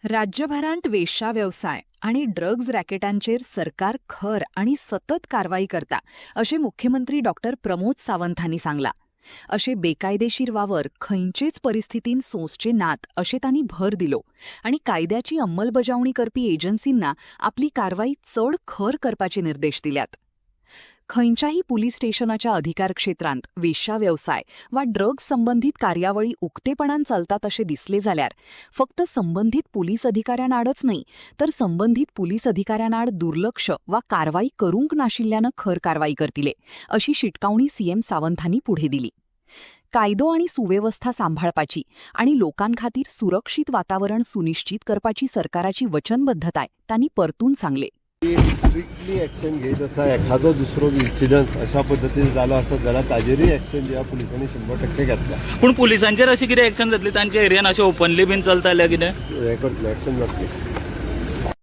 राज्यभरांत वेश्या व्यवसाय आणि ड्रग्ज रॅकेटांचेर सरकार खर आणि सतत कारवाई करता अशें मुख्यमंत्री डॉक्टर प्रमोद सावंत हांणी सांगलां. अशे बेकायदेशीर वावर खंयचेच परिस्थितीन सोंसचे नात अशें तांणी भर दिलो आनी कायद्याची अंमलबजावणी करपी एजन्सींना आपली कारवाई चड खर करपाचे निर्देश दिल्यात. खंयच्याही पुलीस स्टेशनाच्या अधिकार क्षेत्रांत वेश्या व्यवसाय वा ड्रग्ज संबंधीत कार्यावळी उक्तेपणान चलतात अशें दिसले जाल्यार फक्त संबंधीत पुलीस अधिकाऱ्यांआडच न्हय तर संबंधीत पुलीस अधिकाऱ्यांआड दुर्लक्ष वा कारवाई करूंक नाशिल्ल्यानं खर कारवाई करतले अशी शिटकावणी सीएम सावंत हांणी पुढे दिली. कायदो आणि सुवेवस्था सांभाळपाची आणि लोकांखातीर सुरक्षीत वातावरण सुनिश्चित करपाची सरकाराची वचनबद्धताय तांणी परतून सांगले. स्ट्रिक्टली एक्शन घेत आसा. एखादो दुसरो इन्सिडन्स अशा पद्दतीन जालो आसत जाल्यार ताजेरूय एक्शन दिवप पुलिसांनी 100% घेतला. पूण पुलिसांचेर अशी कितें एक्शन जातली तांच्या एरियान अशें ओपनली बीन चलता जाल्यार कितें हे करतले एक्शन जातली.